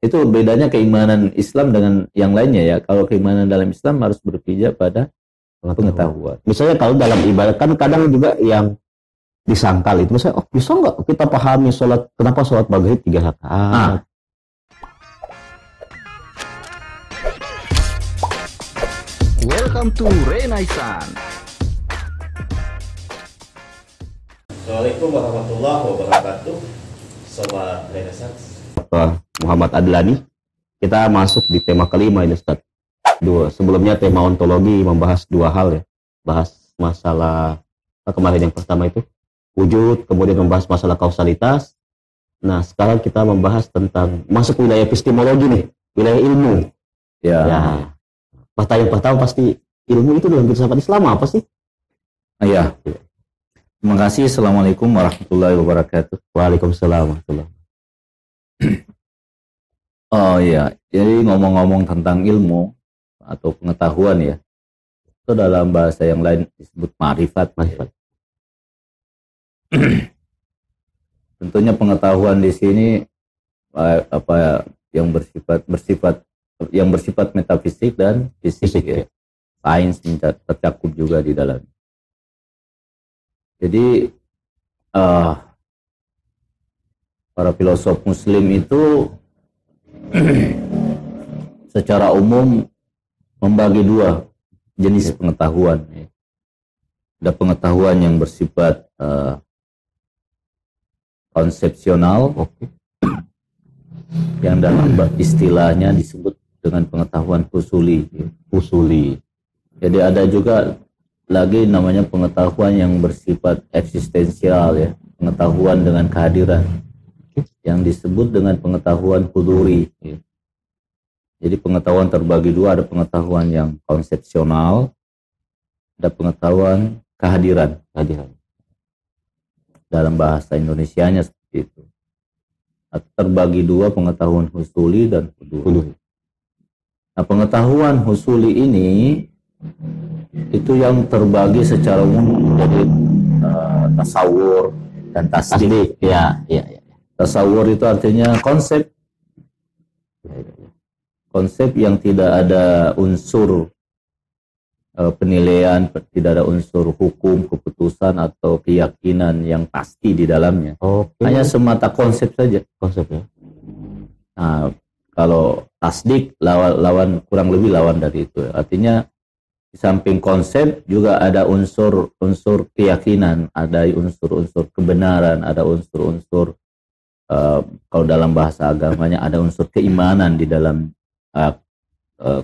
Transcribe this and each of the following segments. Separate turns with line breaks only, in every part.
Itu bedanya keimanan Islam dengan yang lainnya ya. Kalau keimanan dalam Islam harus berpijak pada pengetahuan.
Misalnya kalau dalam ibadah kan kadang juga yang disangkal itu, misalnya, bisa nggak kita pahami sholat, kenapa sholat maghrib 3 rakaat?
Welcome to Renaissance.
Assalamualaikum warahmatullahi wabarakatuh, Sobat Renaissance.
Muhammad Adlani. Kita masuk di tema kelima ini, Ustaz. Sebelumnya tema ontologi membahas 2 hal ya. Bahas masalah kemarin yang pertama itu wujud, kemudian membahas masalah kausalitas. Nah, sekarang kita membahas tentang masuk wilayah epistemologi nih, wilayah ilmu. Ya. Yang pertama pasti ilmu itu dalam filsafat Islam apa sih?
Ya. Terima kasih. Assalamualaikum warahmatullahi wabarakatuh.
Waalaikumsalam warahmatullahi wabarakatuh.
Oh iya, jadi ngomong-ngomong tentang ilmu atau pengetahuan ya, itu dalam bahasa yang lain disebut ma'rifat. Tentunya pengetahuan di sini yang bersifat metafisik dan fisik ya. Sains tercakup juga di dalam. Jadi para filosof Muslim itu secara umum membagi 2 jenis pengetahuan. Ada pengetahuan yang bersifat konsepsional, yang dalam istilahnya disebut dengan pengetahuan husuli. Jadi ada juga lagi namanya pengetahuan yang bersifat eksistensial ya, pengetahuan dengan kehadiran, yang disebut dengan pengetahuan huduri. Jadi pengetahuan terbagi 2, ada pengetahuan yang konsepsional, ada pengetahuan kehadiran. Dalam bahasa Indonesianya seperti itu. Terbagi 2, pengetahuan husuli dan huduri. Nah, pengetahuan husuli ini itu yang terbagi secara umum menjadi tasawur dan tasdik.
Ya.
Tasawur itu artinya konsep yang tidak ada unsur penilaian, tidak ada unsur hukum, keputusan atau keyakinan yang pasti di dalamnya. Hanya semata konsep saja.
Konsepnya.
Nah, kalau tasdik lawan kurang lebih lawan dari itu. Artinya di samping konsep juga ada unsur keyakinan, ada unsur-unsur kebenaran, ada unsur-unsur kalau dalam bahasa agamanya ada unsur keimanan di dalam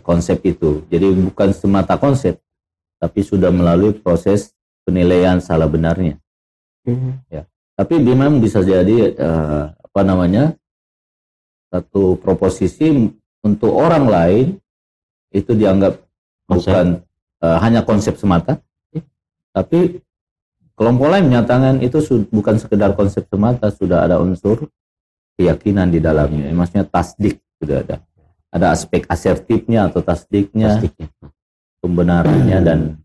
konsep itu. Jadi bukan semata konsep, tapi sudah melalui proses penilaian salah benarnya. Ya. Tapi memang bisa jadi satu proposisi untuk orang lain itu dianggap bukan hanya konsep semata, tapi kelompok lain menyatakan itu bukan sekedar konsep semata, sudah ada unsur keyakinan di dalamnya. Maksudnya tasdik sudah ada. Ada aspek asertifnya atau tasdiknya, pembenarannya dan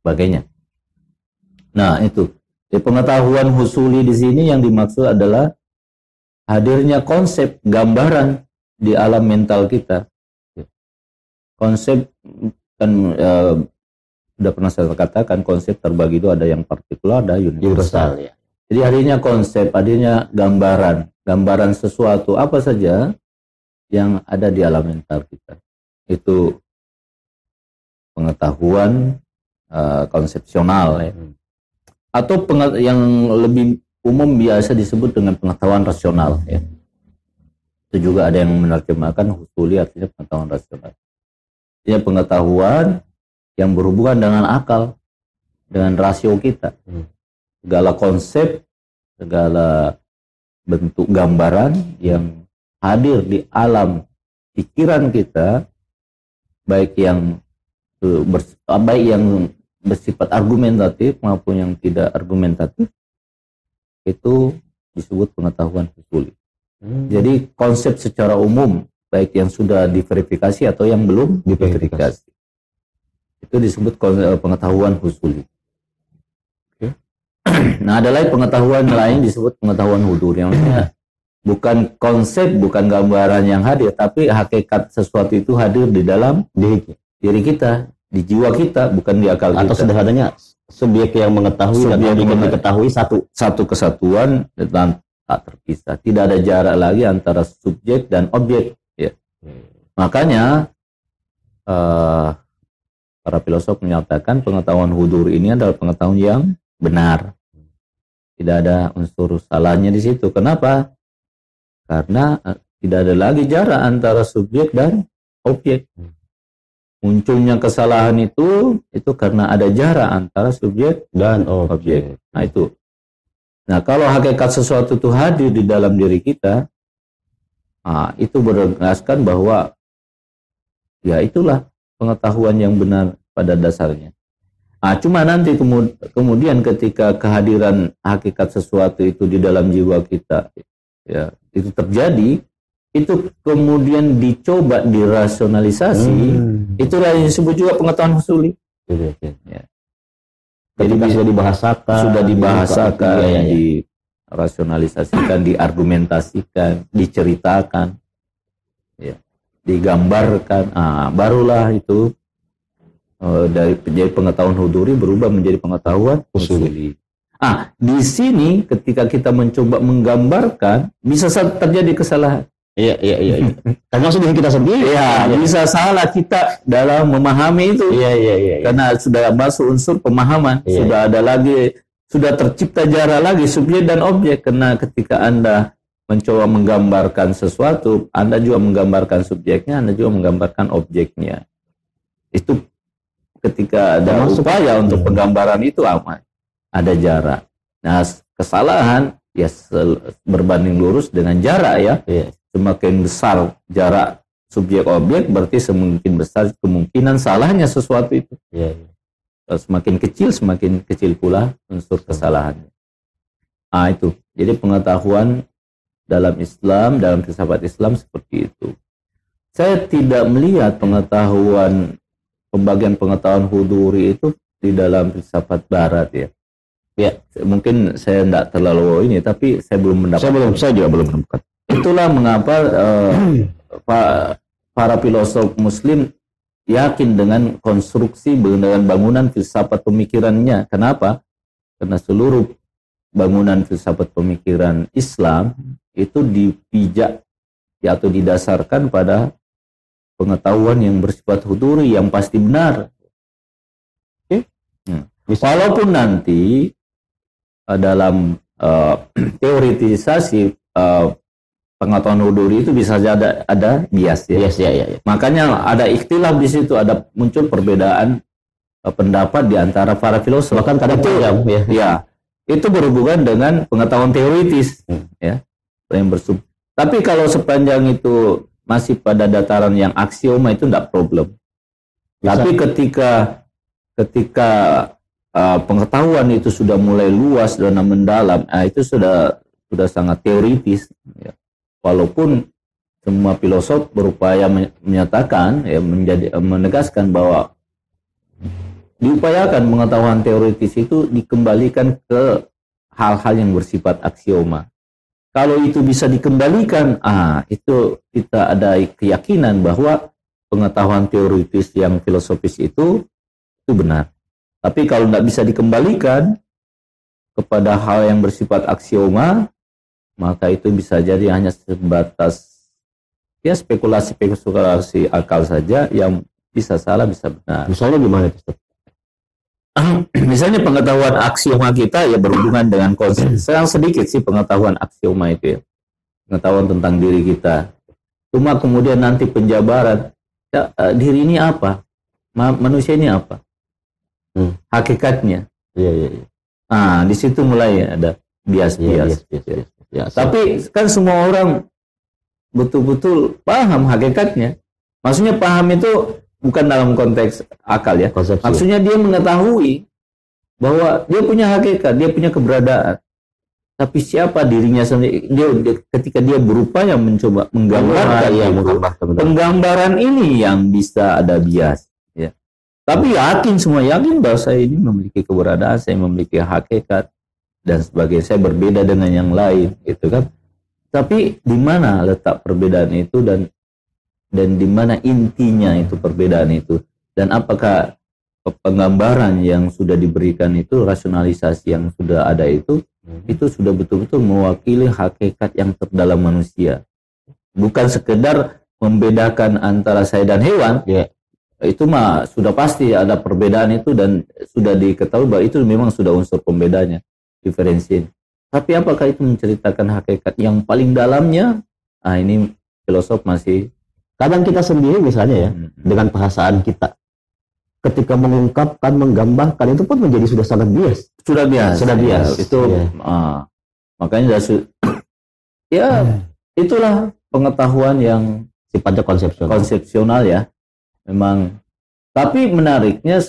sebagainya. Nah, itu. Di pengetahuan husuli di sini yang dimaksud adalah hadirnya konsep gambaran di alam mental kita. Konsep kan sudah pernah saya katakan, konsep terbagi 2, ada yang partikular, ada universal. Ya. Jadi hadirnya konsep, hadirnya gambaran sesuatu apa saja yang ada di alam mental kita. Itu pengetahuan konsepsional ya. Atau yang lebih umum biasa disebut dengan pengetahuan rasional ya. Itu juga ada yang menerjemahkan husuli, artinya pengetahuan rasional. Ini pengetahuan yang berhubungan dengan akal, dengan rasio kita. Segala konsep, segala bentuk gambaran yang hadir di alam pikiran kita, baik yang bersifat argumentatif maupun yang tidak argumentatif, itu disebut pengetahuan husuli. Jadi konsep secara umum, baik yang sudah diverifikasi atau yang belum diverifikasi, itu disebut pengetahuan husuli. Nah, ada lagi pengetahuan lain disebut pengetahuan huduri, yang maksudnya bukan konsep, bukan gambaran yang hadir, tapi hakikat sesuatu itu hadir di dalam diri kita, di jiwa kita, bukan di akal
Atau
kita.
sederhananya subjek yang mengetahui dan
Subjek
objek yang
yang
diketahui satu.
Kesatuan dan tak terpisah. Tidak ada jarak lagi antara subjek dan objek. Ya. Makanya para filosof menyatakan pengetahuan hudur ini adalah pengetahuan yang benar. Tidak ada unsur salahnya di situ. Kenapa? Karena tidak ada lagi jarak antara subjek dan objek. Munculnya kesalahan itu karena ada jarak antara subjek
Dan
objek. Nah itu. Nah kalau hakikat sesuatu itu hadir di dalam diri kita, itu menegaskan bahwa ya itulah pengetahuan yang benar pada dasarnya. Cuma nanti kemudian ketika kehadiran hakikat sesuatu itu di dalam jiwa kita, ya itu terjadi, itu kemudian dicoba dirasionalisasi, itulah yang disebut juga pengetahuan husuli. Ya. Jadi sudah dibahasakan, dirasionalisasikan, diargumentasikan, diceritakan, ya, digambarkan, barulah itu dari pengetahuan huduri berubah menjadi pengetahuan husuli. Di sini ketika kita mencoba menggambarkan bisa terjadi kesalahan.
Iya. Termasuk diri kita sendiri.
Ya, bisa salah kita dalam memahami itu.
Iya.
Karena sudah masuk unsur pemahaman, sudah tercipta jarak lagi subjek dan objek. Karena ketika Anda mencoba menggambarkan sesuatu, Anda juga menggambarkan subjeknya, Anda juga menggambarkan objeknya. Itu ketika ada upaya untuk penggambaran itu ada jarak. Nah, kesalahan ya berbanding lurus dengan jarak ya. Semakin besar jarak subjek objek berarti semakin besar kemungkinan salahnya sesuatu itu. Semakin kecil pula unsur kesalahannya. Itu. Jadi pengetahuan dalam Islam, dalam filsafat Islam seperti itu. Saya tidak melihat pembagian pengetahuan huduri itu di dalam filsafat Barat ya. Ya, mungkin saya tidak terlalu ini, tapi saya belum mendapat.
Saya juga belum menemukan.
Itulah mengapa para filosof Muslim yakin dengan konstruksi, dengan bangunan filsafat pemikirannya. Kenapa? Karena seluruh bangunan filsafat pemikiran Islam itu dipijak atau didasarkan pada pengetahuan yang bersifat huduri yang pasti benar. Walaupun nanti dalam teoritisasi pengetahuan huduri itu bisa saja ada bias ya.
Iya.
Makanya ada ikhtilaf di situ, ada muncul perbedaan pendapat di antara para filosof.
Bahkan kadang
itu berhubungan dengan pengetahuan teoritis ya. Tapi kalau sepanjang itu masih pada dataran yang aksioma itu tidak problem. Tapi ketika pengetahuan itu sudah mulai luas dan mendalam, itu sudah sangat teoritis ya. Walaupun semua filosof berupaya menyatakan ya, menegaskan bahwa diupayakan pengetahuan teoritis itu dikembalikan ke hal-hal yang bersifat aksioma. Kalau itu bisa dikembalikan, itu kita ada keyakinan bahwa pengetahuan teoritis yang filosofis itu benar. Tapi kalau tidak bisa dikembalikan kepada hal yang bersifat aksioma, maka itu bisa jadi hanya sebatas ya spekulasi akal saja yang bisa salah bisa benar.
Misalnya gimana itu?
Misalnya pengetahuan aksioma kita ya berhubungan dengan konsep. Sangat sedikit sih pengetahuan aksioma itu ya. Pengetahuan tentang diri kita. Cuma kemudian nanti penjabaran ya, diri ini apa? Manusia ini apa? Hakikatnya.
Iya.
Di situ mulai ada bias-bias. Ya, tapi kan semua orang betul-betul paham hakikatnya. Maksudnya paham itu bukan dalam konteks akal ya.
Konsepsi.
Maksudnya dia mengetahui bahwa dia punya hakikat, dia punya keberadaan. Tapi siapa dirinya sendiri? Dia ketika dia berupaya mencoba menggambarkan penggambaran ini yang bisa ada bias. Ya. Tapi semua yakin bahwa saya ini memiliki keberadaan, saya memiliki hakikat dan sebagainya. Saya berbeda dengan yang lain, gitu kan? Tapi di mana letak perbedaan itu dan di mana intinya itu perbedaan itu, dan apakah penggambaran yang sudah diberikan itu, rasionalisasi yang sudah ada itu sudah betul-betul mewakili hakikat yang terdalam manusia, bukan sekedar membedakan antara saya dan hewan. Itu mah sudah pasti ada perbedaan itu dan sudah diketahui bahwa itu memang sudah unsur pembedanya, diferensiasi. Tapi apakah itu menceritakan hakikat yang paling dalamnya? Ini filosof masih.
Kadang kita sendiri misalnya ya, dengan perasaan kita, ketika mengungkapkan, menggambarkan, itu pun menjadi sudah sangat bias.
Sudah bias. Itu makanya itulah pengetahuan yang
sifatnya
konsepsional ya. Memang, tapi menariknya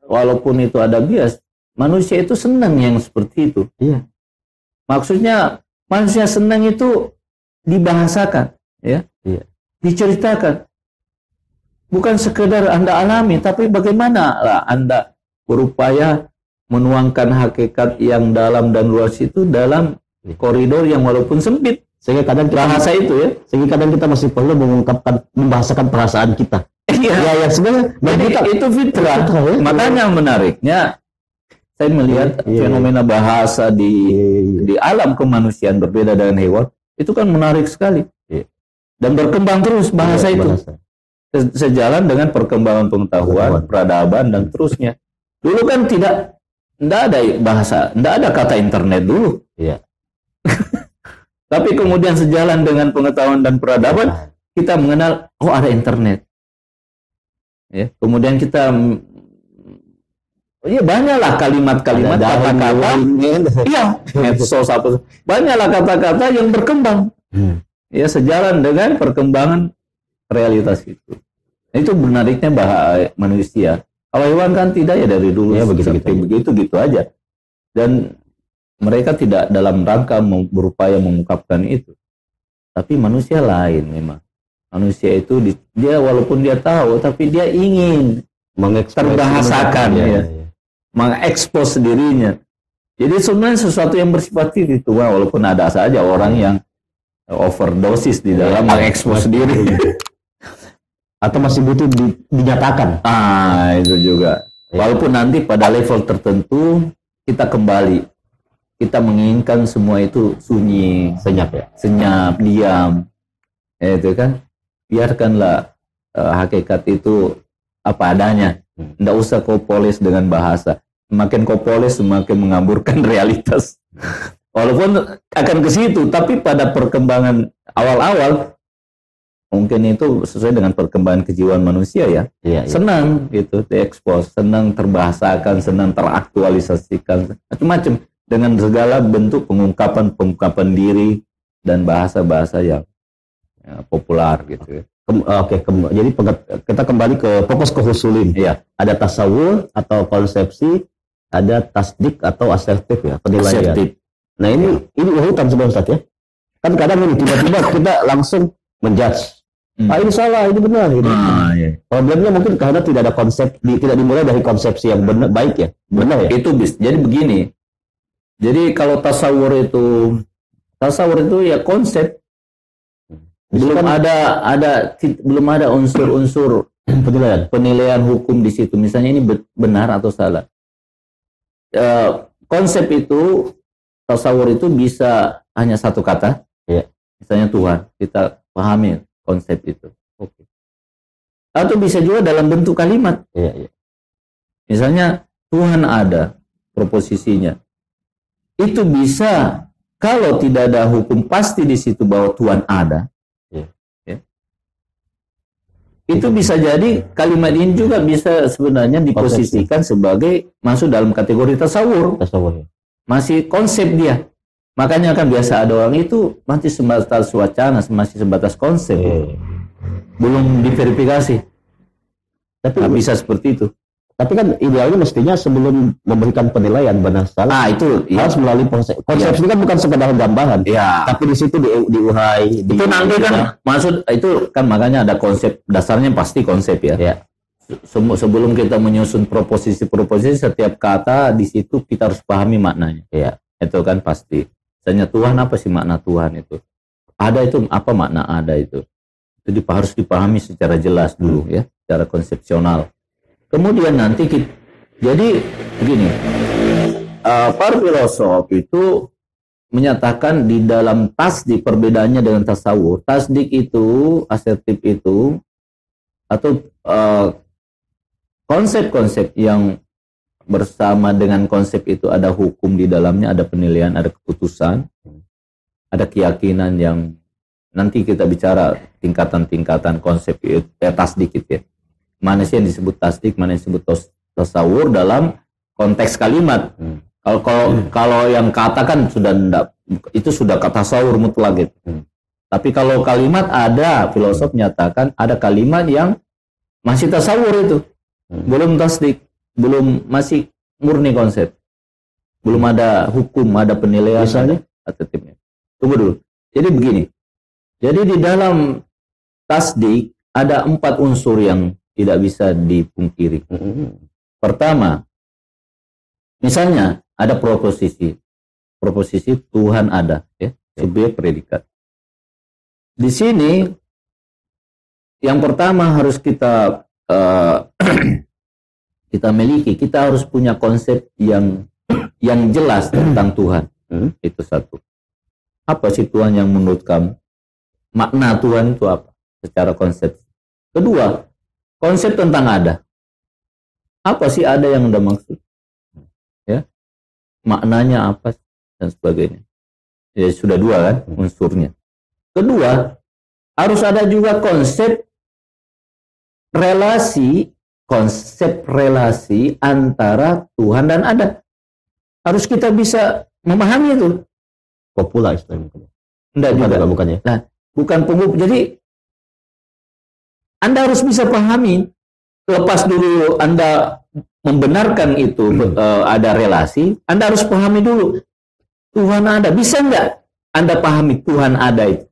walaupun itu ada bias, manusia itu senang yang seperti itu.
Iya.
Maksudnya manusia senang itu dibahasakan, ya, diceritakan. Bukan sekedar Anda alami, tapi bagaimana lah Anda berupaya menuangkan hakikat yang dalam dan luas itu dalam koridor yang walaupun sempit.
Sehingga kadang kita
bahasa itu ya.
Sehingga kadang kita masih perlu membahasakan perasaan kita. Ya sebenarnya
itu fitrah. Ya. Makanya menariknya saya melihat fenomena bahasa di alam kemanusiaan berbeda dengan hewan itu kan menarik sekali. Dan berkembang terus bahasa itu. Sejalan dengan perkembangan pengetahuan, peradaban dan terusnya. Dulu kan tidak ada bahasa, tidak ada kata internet dulu. Tapi kemudian sejalan dengan pengetahuan dan peradaban, kita mengenal ada internet. Ya, kemudian kita banyaklah kalimat-kalimat, kata-kata, medsos apa, banyaklah kata-kata yang berkembang. Ya, sejalan dengan perkembangan realitas itu. Itu menariknya bahasa manusia. Kalau hewan kan tidak ya dari dulu begitu aja. Dan mereka tidak dalam rangka berupaya mengungkapkan itu. Tapi manusia lain memang. Manusia itu dia walaupun dia tahu tapi dia ingin terbahasakan mengekspos dirinya. Jadi sebenarnya sesuatu yang bersifat itu walaupun ada saja orang yang overdosis di dalam mengekspos diri.
Atau masih butuh dinyatakan.
Itu juga. Walaupun nanti pada level tertentu kita kembali, kita menginginkan semua itu sunyi, senyap, diam. Itu kan, biarkanlah hakikat itu apa adanya. Tidak usah kau poles dengan bahasa. Semakin kau poles, semakin mengaburkan realitas. Walaupun akan ke situ, tapi pada perkembangan awal-awal mungkin itu sesuai dengan perkembangan kejiwaan manusia ya. Senang gitu diekspos, senang terbahasakan, senang teraktualisasikan, macam-macam dengan segala bentuk pengungkapan diri dan bahasa-bahasa yang populer gitu.
Jadi kita kembali ke fokus kehusulin. Ada tasawur atau konsepsi, ada tasdik atau asertif ya, penilaian. Nah ini urutan sebenarnya Ustaz ya. Kan kadang ini tiba-tiba kita langsung menjudge. Ini salah, ini benar. Problemnya mungkin karena tidak ada konsep, tidak dimulai dari konsepsi yang benar, baik ya, benar ya.
Itu jadi begini. Jadi kalau tasawur itu ya konsep. Belum ada unsur-unsur penilaian hukum di situ. Misalnya ini benar atau salah. Konsep itu, tasawur itu bisa hanya satu kata. Misalnya Tuhan, kita pahami konsep itu. Atau bisa juga dalam bentuk kalimat. Misalnya Tuhan ada, proposisinya. Itu bisa kalau tidak ada hukum pasti di situ bahwa Tuhan ada. Itu bisa jadi kalimat ini juga bisa sebenarnya diposisikan sebagai masuk dalam kategori tasawur. Masih konsep dia. Makanya kan biasa ada orang itu masih sebatas wacana, masih sebatas konsep. Belum diverifikasi. Tapi bisa seperti itu.
Tapi kan idealnya mestinya sebelum memberikan penilaian benar salah,
itu
harus melalui konsep. Konsep ini kan bukan sekedar gambaran, tapi di situ diurai.
Itu nanti kan maksud itu kan makanya ada konsep dasarnya pasti konsep ya. Sebelum kita menyusun proposisi setiap kata di situ kita harus pahami maknanya. Itu kan pasti. Misalnya Tuhan apa sih makna Tuhan itu? ada itu apa makna ada itu? Itu harus dipahami secara jelas dulu ya, secara konsepsional. Kemudian nanti jadi begini, para filosof itu menyatakan di dalam tasdik, perbedaannya dengan tasawuf. Tasdik itu, asertif itu, atau konsep-konsep yang bersama dengan konsep itu ada hukum di dalamnya, ada penilaian, ada keputusan, ada keyakinan yang nanti kita bicara tingkatan-tingkatan konsep itu, tasdik itu ya. Mana sih yang disebut tasdik, mana yang disebut tasawur dalam konteks kalimat. Kalau yang katakan sudah enggak, itu sudah kata tasawur mutlak gitu. Tapi kalau kalimat ada filosof menyatakan ada kalimat yang masih tasawur itu. Belum tasdik, belum, masih murni konsep. Belum ada hukum, ada penilaian, misalnya atletipnya. Tunggu dulu. Jadi begini. Jadi di dalam tasdik ada 4 unsur yang tidak bisa dipungkiri. Pertama, misalnya ada proposisi Tuhan ada, ya, subjek predikat. Di sini yang pertama harus kita kita miliki, kita harus punya konsep yang jelas tentang Tuhan. Itu satu. Apa sih Tuhan yang menurut kamu? Makna Tuhan itu apa? Secara konsep. Kedua, konsep tentang ada. Apa sih ada yang Anda maksud? Ya. Maknanya apa dan sebagainya. Ya sudah 2 kan unsurnya. Kedua, harus ada juga konsep relasi antara Tuhan dan ada. Harus kita bisa memahami itu.
Kopula istilahnya.
Enggak juga.
Bukannya.
Nah, bukan pengup. Jadi Anda harus bisa pahami. Lepas dulu Anda membenarkan itu ada relasi, Anda harus pahami dulu Tuhan ada. Bisa nggak Anda pahami Tuhan ada itu?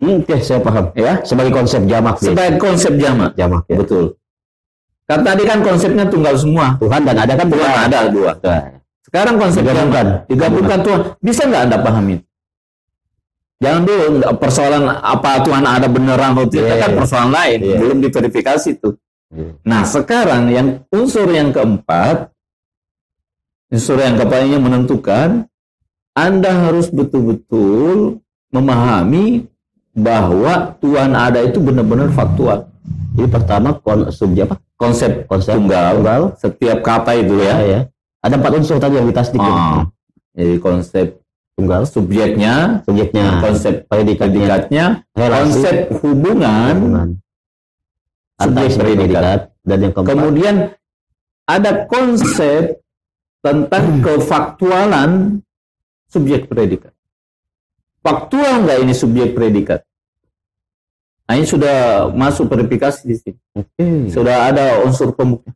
Oke, saya paham.
Ya,
sebagai konsep jamak.
Sebagai konsep jamak.
Jamak, ya.
Betul. Kan tadi kan konsepnya tunggal semua.
Tuhan dan ada kan
Tuhan ada 2. Sekarang konsep digabungkan Tuhan. Bisa nggak Anda pahami? Jangan dulu persoalan apa Tuhan ada beneran atau tidak, kan persoalan lain, belum diverifikasi tuh. Nah, sekarang yang unsur yang keempat ini menentukan Anda harus betul-betul memahami bahwa Tuhan ada itu benar-benar faktual.
Jadi pertama konsep
tunggal. Setiap kata itu ya.
Ada 4 unsur tadi yang ditasdik.
Jadi konsep
tunggal,
subjeknya, konsep predikatnya, konsep hubungan subjek predikat, dan yang keempat, kemudian ada konsep tentang kefaktualan subjek predikat. Faktual nggak ini subjek predikat? Nah, ini sudah masuk verifikasi di sini. Sudah ada unsur pembuktian.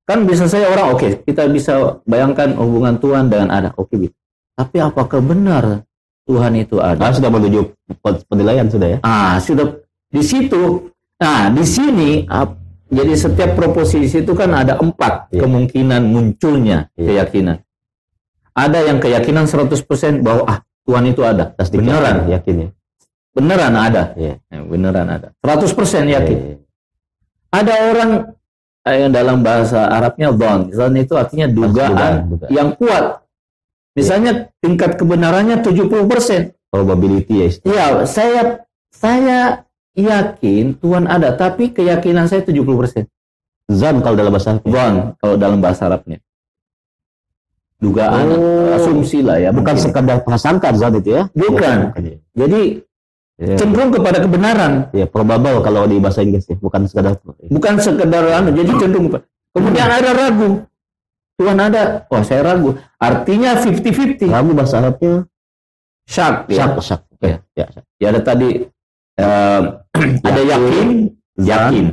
Kan bisa saya orang, kita bisa bayangkan hubungan Tuhan dengan ada. Tapi apakah benar Tuhan itu ada?
Sudah menuju penilaian sudah ya?
Sudah di situ. Nah, di sini jadi setiap proposisi itu kan ada 4 kemungkinan munculnya keyakinan. Ada yang keyakinan 100% bahwa Tuhan itu ada. Beneran
yakin ya.
Beneran ada. Beneran ada. 100% yakin. Ada orang yang dalam bahasa Arabnya dhon. Dhon itu artinya dugaan yang kuat. Misalnya tingkat kebenarannya 70%.
Probability ya.
Iya, saya yakin Tuhan ada, tapi keyakinan saya 70%.
Zan kalau dalam bahasa Arab.
Zan kalau dalam bahasa Arabnya. Dugaan, asumsi lah ya.
Bukan sekadar prasangka zan itu ya.
Bukan. Jadi cenderung kepada kebenaran.
Ya, probable kalau di bahasa Inggris ya. Bukan sekadar
jadi cenderung. Kemudian ada ragu. Tuhan ada. Saya ragu. Artinya 50-50.
Ragu bahasa Arabnya
syak.
Syak.
Ya ada tadi ada yakin,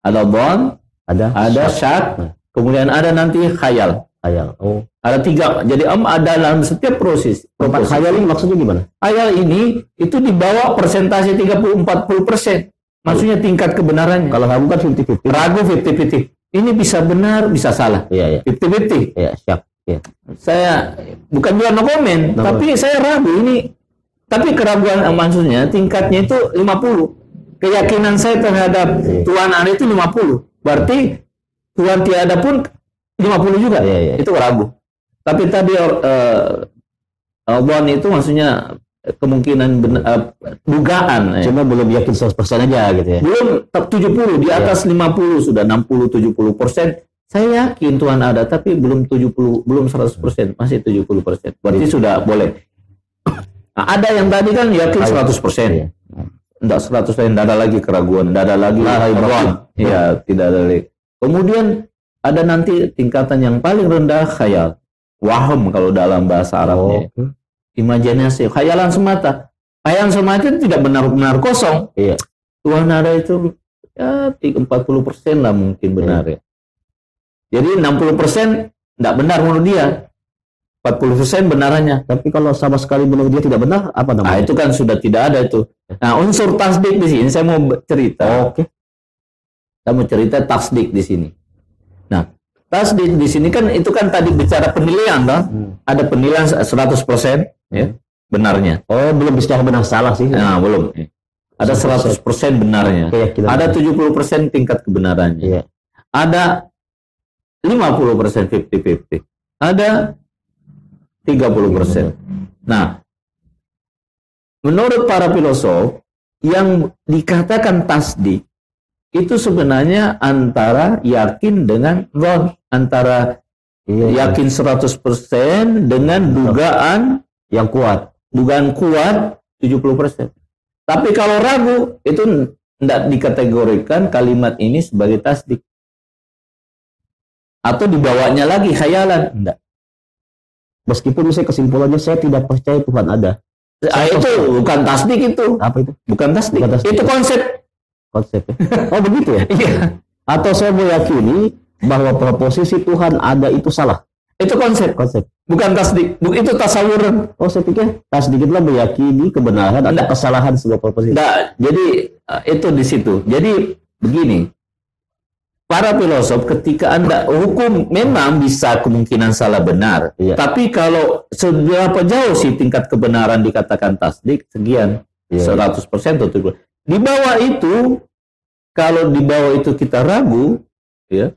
ada dhon, ada syak, kemudian ada nanti khayal. Ada 3. Jadi ada dalam setiap proses.
Khayal ini maksudnya gimana?
Khayal ini itu dibawa persentase 30-40%. Maksudnya tingkat kebenarannya.
Kalau ragu kan 50-50.
Ragu 50-50. Ini bisa benar, bisa salah. 50-50.
Iya, syak.
Saya bukan juga no comment, tapi saya ragu ini Tapi keraguan maksudnya tingkatnya itu 50. Keyakinan saya terhadap Tuhan ada itu 50. Berarti Tuhan tiada pun 50 juga. Itu ragu. Tapi tadi Bon itu maksudnya kemungkinan dugaan.
Cuma belum yakin 100% aja gitu ya.
Belum 70, di atas 50 sudah 60-70%. Saya yakin Tuhan ada, tapi belum 70, belum 100%, masih 70%. Berarti sudah boleh. Nah, ada yang tadi kan yakin 100%. Enggak 100%, tidak ada lagi keraguan, tidak ada lagi ya, tidak ada lagi. Kemudian ada nanti tingkatan yang paling rendah khayal. Waham kalau dalam bahasa Arabnya. Imajinasi, khayalan semata. Khayalan semata itu tidak benar-benar kosong.
Iya.
Tuhan ada itu ya 40% lah mungkin benar ya. Jadi 60% tidak benar menurut dia. 40% benarannya.
Tapi kalau sama sekali menurut dia tidak benar, apa namanya?
Nah, itu kan sudah tidak ada itu. Nah, unsur tasdik di sini saya mau cerita.
Oke.
Saya mau cerita tasdik di sini. Nah, tasdik di sini kan itu kan tadi bicara penilaian kan? Ada penilaian 100% ya, benarnya.
Oh, belum bicara benar salah sih.
Nah, belum. Ada 100% benarnya. Ada 70% tingkat kebenarannya.
Iya.
Ada 50% 50-50. Ada 30%. Nah, menurut para filosof yang dikatakan tasdik itu sebenarnya antara yakin dengan ron, antara yakin 100% dengan dugaan
yang kuat.
Dugaan kuat 70%. Tapi kalau ragu itu tidak dikategorikan kalimat ini sebagai tasdik. Atau dibawanya lagi khayalan, enggak.
Meskipun misalnya kesimpulannya saya tidak percaya Tuhan ada.
Itu bukan tasdik itu.
Apa itu?
Bukan tasdik. Itu konsep.
Konsep ya? Oh begitu ya?
Iya.
Atau saya meyakini bahwa proposisi Tuhan ada itu salah.
Itu konsep. Bukan tasdik. Itu tasawuran.
Oh saya pikir tasdik itulah meyakini kebenaran atau kesalahan sebuah proposisi.
Enggak. Jadi itu di situ. Jadi begini. Para filosof ketika Anda hukum memang bisa kemungkinan salah benar.
Iya.
Tapi kalau seberapa jauh sih tingkat kebenaran dikatakan tasdik? Sekian. 100% atau 70%. Di bawah itu, kalau di bawah itu kita ragu, ya,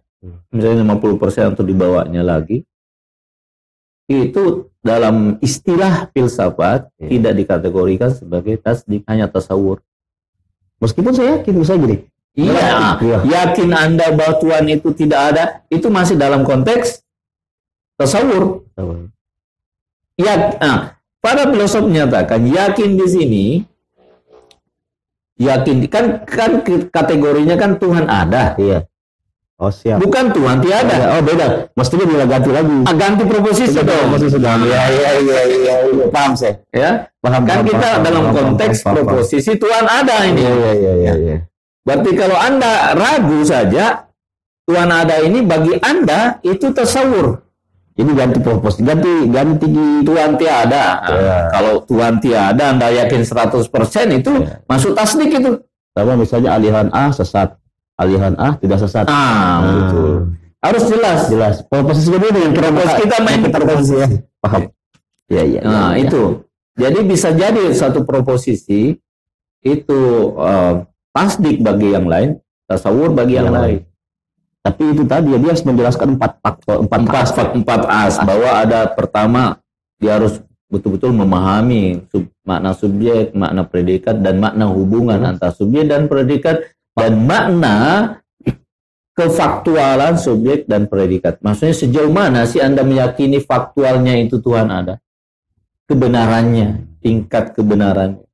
misalnya 50% atau di bawahnya lagi, itu dalam istilah filsafat tidak dikategorikan sebagai tasdik, hanya tasawur.
Meskipun saya yakin, misalnya gini,
yakin Anda bahwa Tuhan itu tidak ada, itu masih dalam konteks tasawur. Ya, para filosof menyatakan yakin di sini, yakin kan kategorinya kan Tuhan ada.
Iya. Oh siap.
Bukan Tuhan tiada.
Oh beda. Mestinya bila ganti lagi.
Ganti proposisi dong.
Iya. Paham saya.
Ya.
Paham.
Kan kita dalam konteks proposisi Tuhan ada ini.
Iya.
Berarti kalau Anda ragu saja Tuhan ada ini bagi Anda itu tasawur.
Ini ganti proposisi, ganti
Tuhan tiada. Kalau Tuhan tiada, Anda yakin 100% itu masuk tasdik itu.
Sama misalnya alihan A sesat, alihan A tidak sesat.
Betul. Harus jelas.
Proposisi ini yang
kita main proposisi ya.
Paham? Iya.
Nah, itu. Jadi bisa jadi satu proposisi itu tasdik bagi yang lain, tasawur bagi yang lain.
Tapi itu tadi dia harus menjelaskan empat as bahwa ada pertama dia harus betul-betul memahami makna subjek, makna predikat dan makna hubungan antara subjek dan predikat dan makna kefaktualan subjek dan predikat. Maksudnya sejauh mana sih Anda meyakini faktualnya itu Tuhan ada? Kebenarannya, tingkat kebenarannya.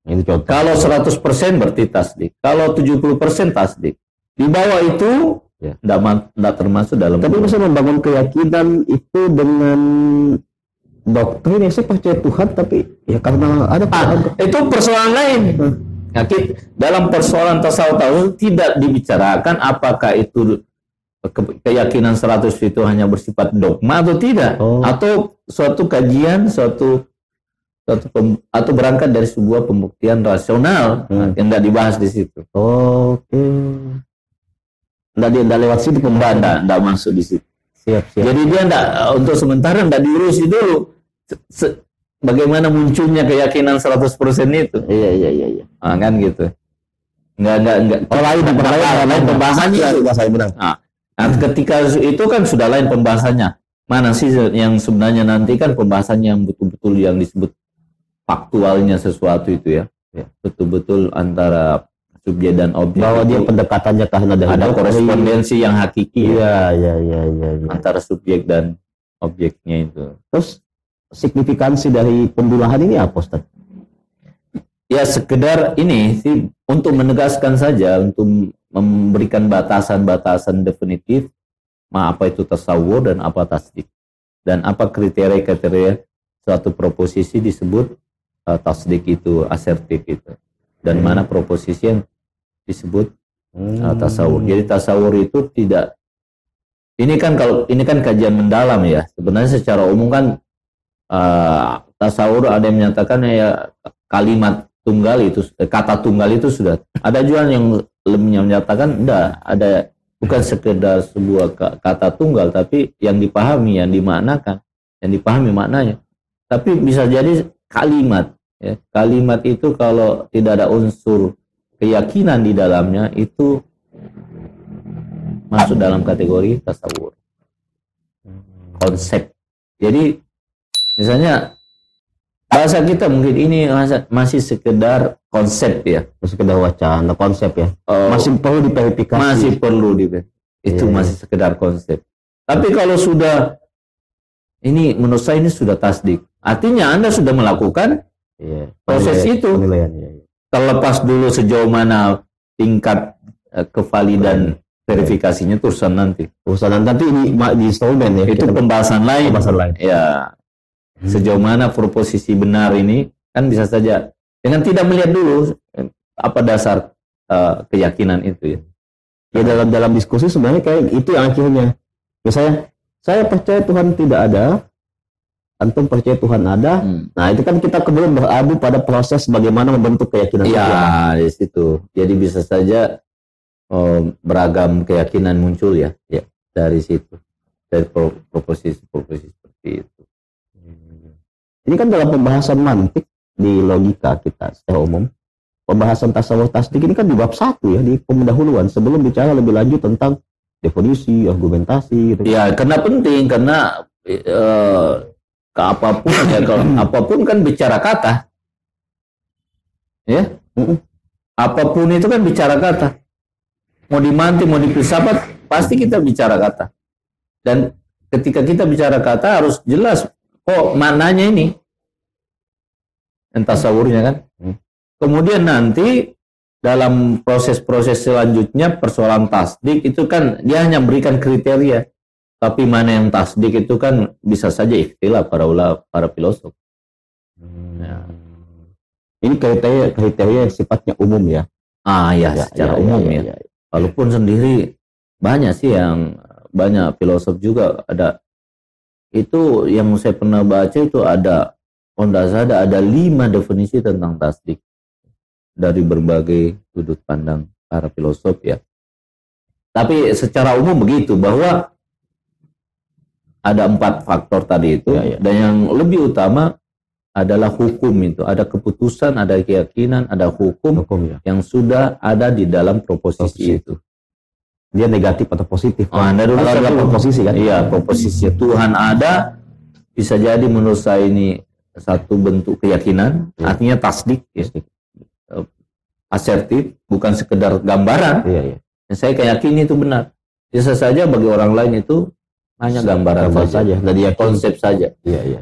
Ini contoh.
Kalau 100% berarti tasdik. Kalau 70% tasdik. Di bawah itu tidak termasuk dalam.
Tapi bisa membangun keyakinan itu dengan doktrin yang saya percaya Tuhan, tapi ya karena ada
itu persoalan lain. Dalam persoalan tasawuf tidak dibicarakan apakah itu keyakinan 100 itu hanya bersifat dogma atau tidak, atau suatu kajian, atau berangkat dari sebuah pembuktian rasional yang tidak dibahas di situ. Nggak lewat situ pembanda, nggak masuk di situ.
Siap.
Jadi dia untuk sementara nggak diurusi dulu. bagaimana munculnya keyakinan 100% itu.
Iya.
Nah, kan gitu. Enggak.
Oh, lain pembahasannya itu saya benar.
Nah, ketika itu kan sudah lain pembahasannya. Mana sih yang sebenarnya nanti kan pembahasannya yang betul-betul yang disebut faktualnya sesuatu itu ya. Betul-betul antara subjek dan objek.
Bahwa dia pendekatannya karena
ada korespondensi yang hakiki.
Iya.
Antara subjek dan objeknya itu.
Terus signifikansi dari pembunuhan ini apa, Ustaz?
Ya sekedar ini sih untuk menegaskan saja, untuk memberikan batasan-batasan definitif apa itu tasawur dan apa tasdik, dan apa kriteria-kriteria suatu proposisi disebut tasdik itu asertif itu, dan mana proposisi yang disebut tasawur. Jadi tasawur itu tidak, ini kan kajian mendalam ya. Sebenarnya secara umum kan tasawur ada yang menyatakan ya kalimat tunggal itu, kata tunggal itu sudah. Ada juga yang lebih menyatakan enggak, ada bukan sekedar sebuah kata tunggal, tapi yang dipahami, yang dimaknakan, yang dipahami maknanya. Tapi bisa jadi kalimat. Ya. Kalimat itu kalau tidak ada unsur keyakinan di dalamnya, itu masuk dalam kategori tasawur. Konsep. Jadi misalnya bahasa kita mungkin ini masih sekedar konsep ya,
sekedar wacana konsep ya. Masih perlu diverifikasi.
Masih perlu itu masih sekedar konsep. Tapi kalau sudah ini, menurut saya ini sudah tasdik. Artinya Anda sudah melakukan proses itu. Terlepas dulu sejauh mana tingkat kevalidan verifikasinya urusan nanti.
Urusan nanti ini di installment ya.
Itu pembahasan lain. Ya. Sejauh mana proposisi benar ini kan bisa saja dengan tidak melihat dulu apa dasar keyakinan itu ya.
Ya dalam diskusi sebenarnya kayak itu yang akhirnya. Misalnya saya percaya Tuhan tidak ada, antum percaya Tuhan ada. Nah, itu kan kita kemudian beradu pada proses bagaimana membentuk keyakinan.
Ya, di situ. Jadi bisa saja beragam keyakinan muncul ya dari situ. Dari proposisi seperti itu.
Ini kan dalam pembahasan mantik di logika kita secara umum. Pembahasan tasawuf tasdik ini kan di bab 1 ya, di pendahuluan sebelum bicara lebih lanjut tentang definisi, argumentasi gitu.
Ya, karena penting, karena apapun ya, kalau apapun kan bicara kata. Ya. Apapun itu kan bicara kata. Mau dimantik, mau difilsafat, pasti kita bicara kata. Dan ketika kita bicara kata harus jelas kok maknanya ini, yang tasawurnya kan. Kemudian nanti dalam proses-proses selanjutnya persoalan tasdik itu kan dia hanya berikan kriteria, tapi mana yang tasdik itu kan bisa saja ikhtilaf para filosof.
Ini kriteria yang sifatnya umum ya.
Secara umum ya. Walaupun sendiri banyak sih yang banyak filosof juga ada. Itu yang saya pernah baca itu ada 5 definisi tentang tasdik dari berbagai sudut pandang para filosof ya. Tapi secara umum begitu, bahwa ada 4 faktor tadi itu dan yang lebih utama adalah hukum itu. Ada keputusan, ada keyakinan, ada hukum yang sudah ada di dalam proposisi itu.
Dia negatif atau positif.
Anda dulu ada proposisi kan? Iya, proposisi Tuhan ada, bisa jadi menurut saya ini satu bentuk keyakinan, artinya tasdik, asertif, bukan sekedar gambaran. Saya yakin itu benar. Bisa saja bagi orang lain itu hanya gambaran saja, dan konsep saja.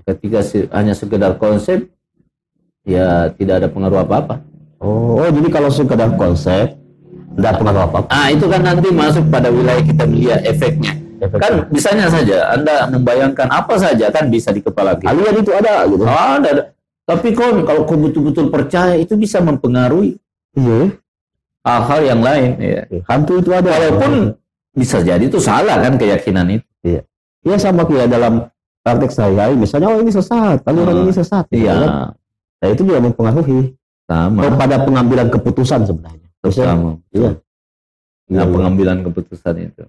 Ketika hanya sekedar konsep, ya tidak ada pengaruh apa-apa.
Jadi kalau sekedar konsep tidak pengaruh apa-apa.
Itu kan nanti masuk pada wilayah kita melihat efeknya. Kan bisanya saja Anda membayangkan apa saja kan bisa di kepala kita.
Alian itu ada gitu.
Ada. Tapi kalau kau betul-betul percaya itu bisa mempengaruhi hal-hal yang lain.
Hantu itu ada.
Walaupun bisa jadi itu salah kan keyakinan itu.
Iya sama kayak dalam praktek sehari-hari. Misalnya ini sesat, aliran ini sesat.
Iya.
Nah itu juga mempengaruhi.
Sama.
Pada pengambilan keputusan sebenarnya.
Sama. Pengambilan keputusan itu.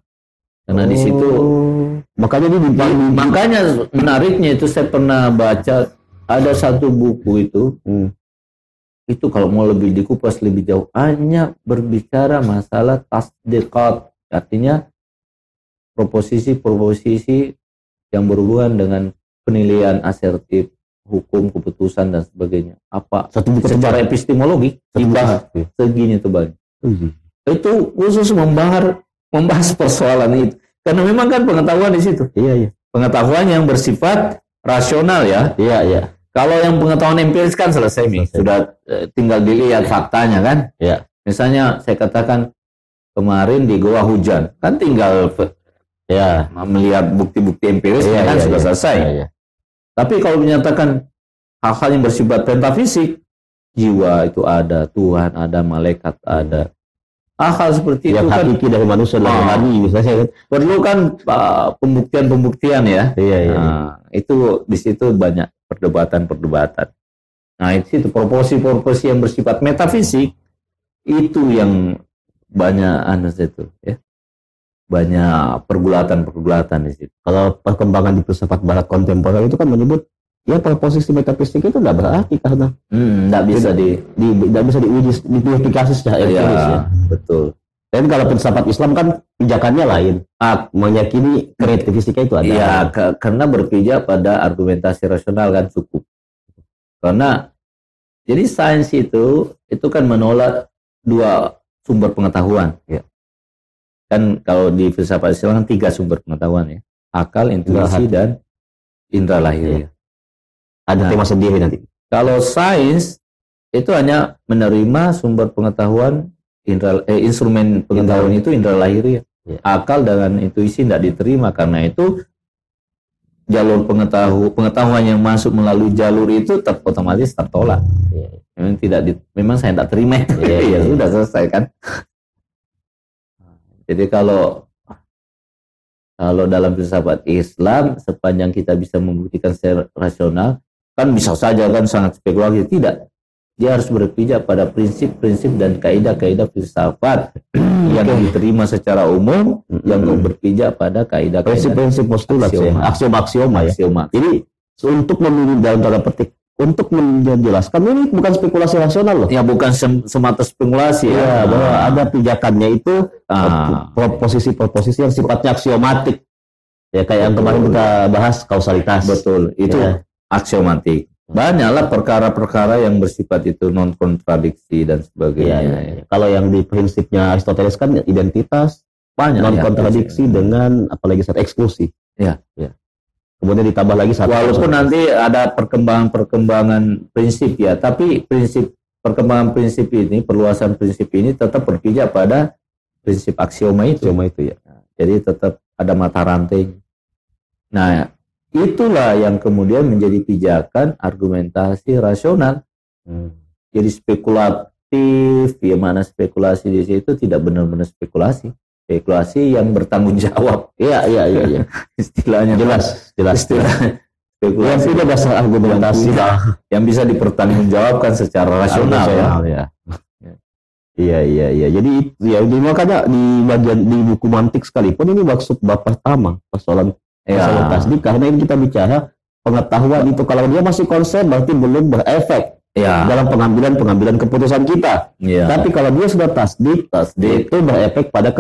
Karena di situ
makanya menariknya
itu saya pernah baca ada satu buku itu kalau mau lebih dikupas lebih jauh hanya berbicara masalah tasdiqat, artinya proposisi yang berhubungan dengan penilaian asertif, hukum, keputusan dan sebagainya. Apa
Satu buku
secara epistemologi dibahas segini tebalnya. Itu khusus membahas persoalan itu. Karena memang kan pengetahuan di situ.
Iya.
Pengetahuan yang bersifat rasional ya.
Iya.
Kalau yang pengetahuan empiris kan selesai. Sudah tinggal dilihat faktanya kan.
Iya.
Misalnya saya katakan kemarin di Goa hujan, kan tinggal melihat bukti-bukti empiris kan sudah selesai.
Iya.
Tapi kalau menyatakan hal-hal yang bersifat metafisik, jiwa itu ada, Tuhan ada, malaikat ada. Hal-hal seperti
yang
itu kan
hakiki dari manusia dan rohani misalnya kan.
Perlu kan pembuktian ya.
Iya.
Nah, itu di situ banyak perdebatan. Nah, itu proposi yang bersifat metafisik itu yang banyak itu ya. Banyak pergulatan di situ.
Kalau perkembangan di filsafat barat kontemporer itu kan menyebut ya posisi metafisik itu tidak berarti karena
tidak bisa
tidak bisa diuji secara empiris ya.
Betul.
Dan kalau filsafat Islam kan pijakannya lain. Meyakini kritik fisika itu ada.
Iya, karena berpijak pada argumentasi rasional kan cukup. Karena jadi sains itu kan menolak dua sumber pengetahuan. Ya. Kan kalau di filsafat Islam kan 3 sumber pengetahuan ya. Akal, intuisi, dan indera lahir. Ya.
Ada tema sendiri nanti.
Kalau sains itu hanya menerima sumber pengetahuan instrumen pengetahuan itu indera lahir ya. Akal dengan intuisi tidak diterima, karena itu jalur pengetahuan yang masuk melalui jalur itu otomatis tertolak. Memang saya tidak terima. Ya sudah selesai kan. Jadi kalau dalam filsafat Islam sepanjang kita bisa membuktikan secara rasional, kan bisa saja kan sangat spekulatif, tidak. Dia harus berpijak pada prinsip-prinsip dan kaidah-kaidah filsafat yang diterima secara umum, yang berpijak pada kaidah
prinsip-prinsip postulat aksioma ya. Jadi untuk memilih dalam tanda petik untuk menjelaskan ini bukan spekulasi rasional loh.
Ya bukan semata spekulasi
ya. Bahwa ada pijakannya itu proposisi yang sifatnya aksiomatik. Ya kayak yang kemarin kita bahas kausalitas.
Betul, itu aksiomatik. Banyaklah perkara-perkara yang bersifat itu non kontradiksi dan sebagainya.
Ya. Kalau yang di prinsipnya Aristoteles kan identitas, banyak non kontradiksi dengan apalagi saat eksklusi.
Ya.
Kemudian ditambah lagi satu.
Walaupun nanti ada perkembangan prinsip ya, tapi perkembangan prinsip ini, perluasan prinsip ini tetap berpijak pada prinsip aksioma itu ya. Jadi tetap ada mata rantai. Nah, itulah yang kemudian menjadi pijakan argumentasi rasional. Jadi spekulatif, ya mana spekulasi di situ tidak benar-benar spekulasi yang bertanggung jawab.
Iya.
Istilahnya jelas.
Istilah spekulasi itu dasar argumentasi
yang bisa dipertanggungjawabkan secara rasional ya.
Iya. Jadi makanya di buku mantik sekalipun ini maksud bab pertama persoalan tasdik, karena ini kita bicara pengetahuan itu kalau dia masih konsep berarti belum berefek dalam pengambilan keputusan kita. Tapi kalau dia sudah tasdik itu berefek pada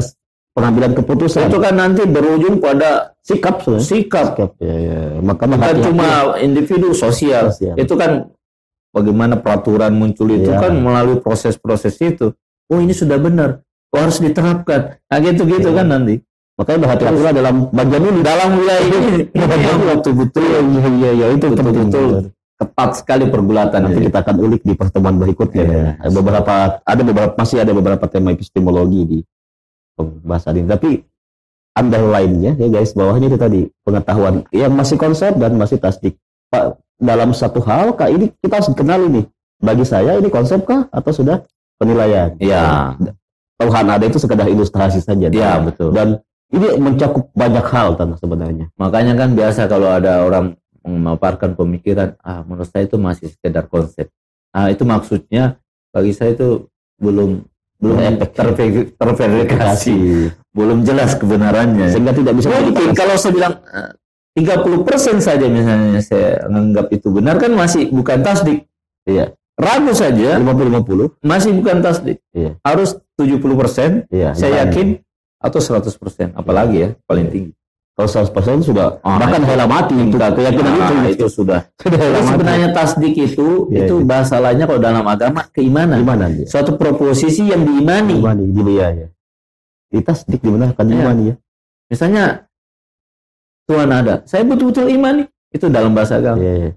pengambilan keputusan.
Itu kan nanti berujung pada sikap.
Ya. Maka
bukan cuma individu, sosial. Itu kan bagaimana peraturan muncul itu kan melalui proses-proses itu. Oh ini sudah benar, harus diterapkan. Nah gitu kan nanti.
Makanya berhati-hatilah dalam bagian ini, dalam wilayah ini.
Betul-betul itu betul-betul ketat sekali pergulatan.
Nanti kita akan ulik di pertemuan berikutnya. Masih ada beberapa tema epistemologi di pembahasan ini. Tapi underline-nya ya guys, bawahnya itu tadi pengetahuan yang masih konsep dan masih tasdik. Pak, dalam satu hal ini kita harus kenal ini. Bagi saya ini konsep kah atau sudah penilaian?
Ya.
Tuhan ada itu sekedar ilustrasi saja.
Ya, betul.
Dan ini mencakup banyak hal sebenarnya.
Makanya kan biasa kalau ada orang memaparkan pemikiran, menurut saya itu masih sekedar konsep. Itu maksudnya bagi saya itu belum terverifikasi, belum jelas kebenarannya.
Sehingga tidak bisa
mungkin kalau saya bilang 30% saja misalnya saya menganggap itu benar kan masih bukan tasdik.
Iya.
Ragu saja
50-50.
masih bukan tasdik.
Iya.
Harus 70%,
Iya.
saya yakin, atau 100%, apalagi ya paling tinggi.
Kalau 100% sudah bahkan
itu
hela mati untuk keyakinan
itu sudah.
Sudah hela
Jadi
mati.
sebenarnya tasdik itu
Iya, iya.
bahasa lainnya kalau dalam agama keimanan.
Gimana dia?
Suatu proposisi yang diimani.
Imani dia ya. Ditasdik dibenarkan
Iya.
imani ya.
Misalnya Tuhan ada, saya betul-betul imani. Itu dalam bahasa agama.
Iya, iya.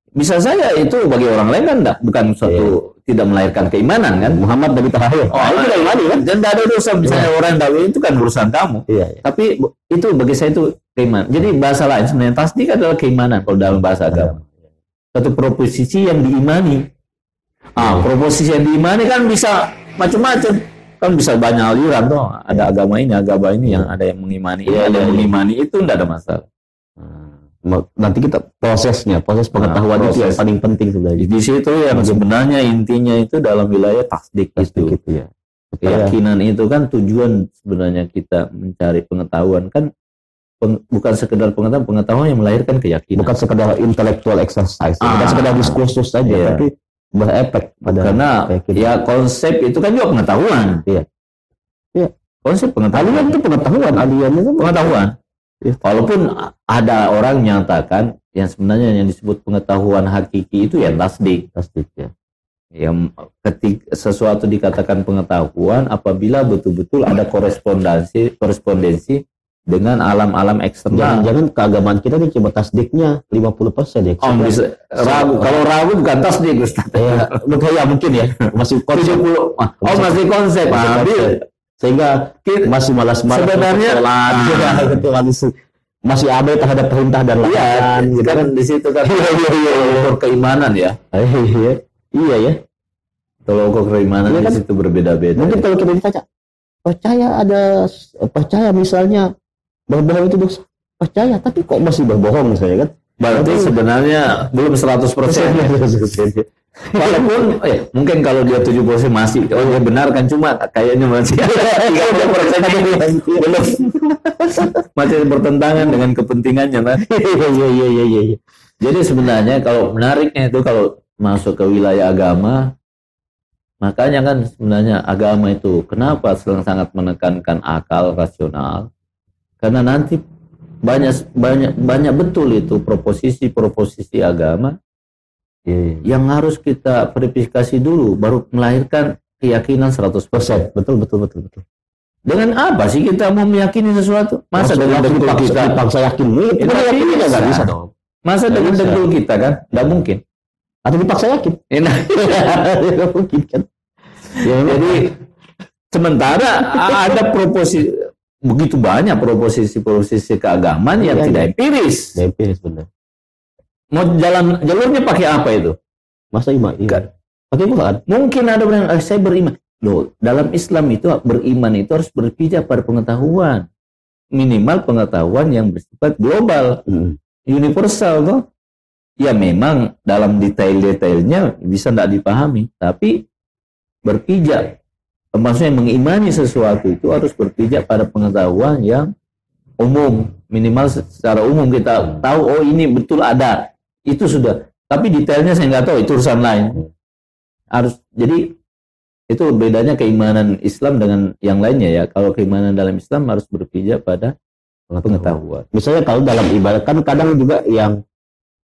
Bisa saja itu bagi orang lain kan bukan suatu tidak melahirkan keimanan kan.
Muhammad Nabi Tahir.
Itu tidak imani kan. Dan tidak ada dosa misalnya orang dakwah itu kan urusan kamu.
Iya, iya.
Tapi itu bagi saya itu keimanan. Jadi bahasa lain sebenarnya tasdik adalah keimanan kalau dalam bahasa agama. Satu proposisi yang diimani. Proposisi yang diimani kan bisa macam-macam. Kan bisa banyak aliran tuh. Ada agama ini yang ada yang mengimani, ada yang mengimani itu tidak ada masalah.
Nanti kita proses pengetahuan itu yang
proses.
paling penting sebenarnya.
Di situ yang sebenarnya intinya itu dalam wilayah tasdik itu.
Gitu ya.
Keyakinan itu kan tujuan sebenarnya kita mencari pengetahuan kan bukan sekedar pengetahuan yang melahirkan keyakinan.
Bukan sekedar intellectual exercise, bukan sekedar diskursus saja,
Iya.
tapi berefek pada
Karena
keyakinan.
ya konsep itu kan juga pengetahuan.
Iya. Iya.
Konsep
Alien
pengetahuan.
itu pengetahuan, alien itu
Pengetahuan.
Iya.
Walaupun ada orang menyatakan yang sebenarnya yang disebut pengetahuan hakiki itu ya tasdik.
tasdik ya.
Yang ketika sesuatu dikatakan pengetahuan apabila betul-betul ada korespondensi dengan alam-alam eksternal.
Jangan-jangan keagamaan kita ini cuma tasdiknya 50% ya.
Bisa ragu. Kalau ragu bukan tasdik, Ustaz.
Ya, mungkin ya. Masih konsep.
70. Masih konsep.
Sehingga masih malas-malas
Sebenarnya
sholat, gitu, masih abai terhadap perintah dan larangan.
gitu kan di situ kan ukur keimanan ya.
Iya ya.
Kalau ukur keimanan
Iya kan?
di situ berbeda-beda.
Mungkin kalau kita ditanya, percaya misalnya berbohong itu dosa. Percaya, tapi kok masih berbohong misalnya kan?
Berarti sebenarnya belum 100%. Walaupun mungkin kalau dia 70% masih dia benar kan, cuma kayaknya masih 30% belum masih bertentangan dengan kepentingannya kan.
Iya.
Jadi sebenarnya kalau menariknya itu kalau masuk ke wilayah agama, makanya kan sebenarnya agama itu kenapa sangat menekankan akal rasional, karena nanti banyak betul itu proposisi agama yang harus kita verifikasi dulu baru melahirkan keyakinan 100%.
Betul.
Dengan apa sih kita mau meyakini sesuatu? Masa dengan dengkul kita
dipaksa yakin itu
Itu
yakin
bisa.
nggak bisa dong.
Masa dengan
bisa.
dengkul kita kan? Nggak mungkin.
Atau dipaksa yakin.
Nah,
Nggak mungkin kan.
jadi sementara ada begitu banyak proposisi keagamaan yang
Iya,
tidak empiris.
Empiris benar.
Mau jalurnya pakai apa itu?
Masa iman? Iya. Pakai Quran.
Mungkin ada orang saya beriman. Loh, dalam Islam itu beriman itu harus berpijak pada pengetahuan. Minimal pengetahuan yang bersifat global, universal toh. Ya memang dalam detail-detailnya bisa tidak dipahami, tapi berpijak, maksudnya mengimani sesuatu itu harus berpijak pada pengetahuan yang umum, minimal secara umum kita tahu oh ini betul ada, itu sudah. Tapi detailnya saya nggak tahu, itu urusan lain. Harus jadi itu bedanya keimanan Islam dengan yang lainnya ya. Kalau keimanan dalam Islam harus berpijak pada pengetahuan.
Misalnya kalau dalam ibadah kan kadang juga yang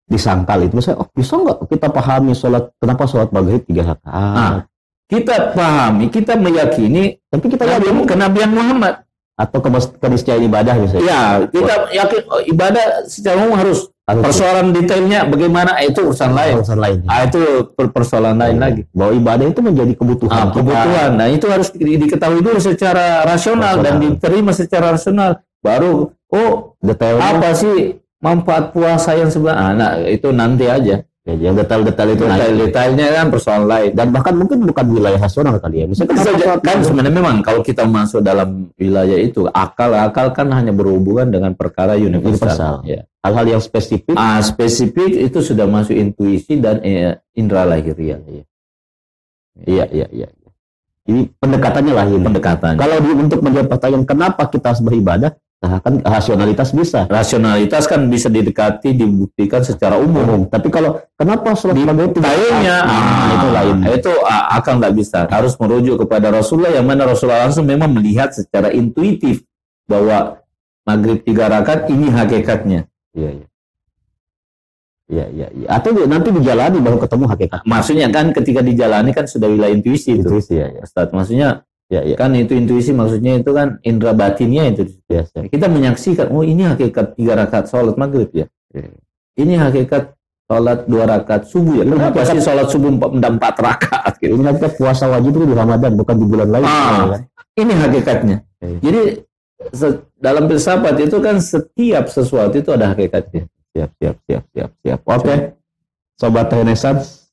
disangkal itu misalnya bisa nggak kita pahami sholat, kenapa sholat maghrib 3 rakaat?
Kita pahami, kita meyakini,
Tapi kita yakin
kenabian Muhammad.
atau keniscayaan ibadah misalnya.
Ya, kita yakin ibadah secara umum harus persoalan detailnya bagaimana itu urusan lain.
Urusan lain.
Itu persoalan lain lagi.
Bahwa ibadah itu menjadi kebutuhan.
Kebutuhan. Nah, itu harus diketahui dulu secara rasional dan diterima secara rasional. Baru
Detailnya.
apa sih manfaat puasa yang sebenarnya? Nah, itu nanti aja.
Ya, yang detail-detail itu
Detail-detailnya kan persoalan lain.
dan bahkan mungkin bukan wilayah rasional kali ya. Misalnya
Kan sebenarnya memang kalau kita masuk dalam wilayah itu akal kan hanya berhubungan dengan perkara universal. Ya.
hal-hal yang spesifik.
Spesifik itu sudah masuk intuisi dan indera lahiriah.
Iya. Ini pendekatannya lah ini.
Pendekatan.
Kalau untuk menjawab pertanyaan kenapa kita harus beribadah, Nah, kan rasionalitas bisa.
Rasionalitas kan bisa didekati, dibuktikan secara umum.
Tapi kalau kenapa sholat maghrib
Detailnya,
itu lain.
Itu akal nggak bisa. Harus merujuk kepada Rasulullah, yang mana Rasulullah langsung memang melihat secara intuitif bahwa maghrib 3 rakaat ini hakikatnya.
Iya. Atau nanti dijalani baru ketemu hakikat.
Maksudnya kan ketika dijalani kan sudah wilayah intuisi itu.
Intuisi ya.
Ustaz, maksudnya
Ya.
kan itu intuisi, maksudnya itu kan indera batinnya itu.
Biasa.
Kita menyaksikan, oh ini hakikat 3 rakaat sholat maghrib ya.
Ya.
Ini hakikat sholat 2 rakaat subuh ya. Kenapa sih sholat subuh 4 rakaat gitu?
Ini hakikat puasa wajib itu di Ramadan, bukan di bulan lain.
Ini hakikatnya.
Ya.
Jadi dalam filsafat itu kan setiap sesuatu itu ada hakikatnya.
Siap. Oke. Sobat Renaissance,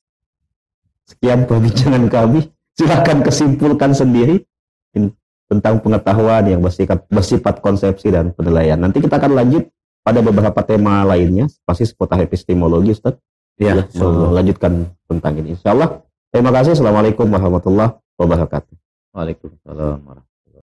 sekian perbincangan kami. Silakan kesimpulkan sendiri tentang pengetahuan yang bersifat konsepsi dan penilaian. Nanti kita akan lanjut pada beberapa tema lainnya, pasti seputar epistemologi, Ustaz.
Ya,
lanjutkan tentang ini. Insyaallah. Terima kasih. Assalamualaikum warahmatullahi wabarakatuh.
Waalaikumsalam warahmatullahi wabarakatuh.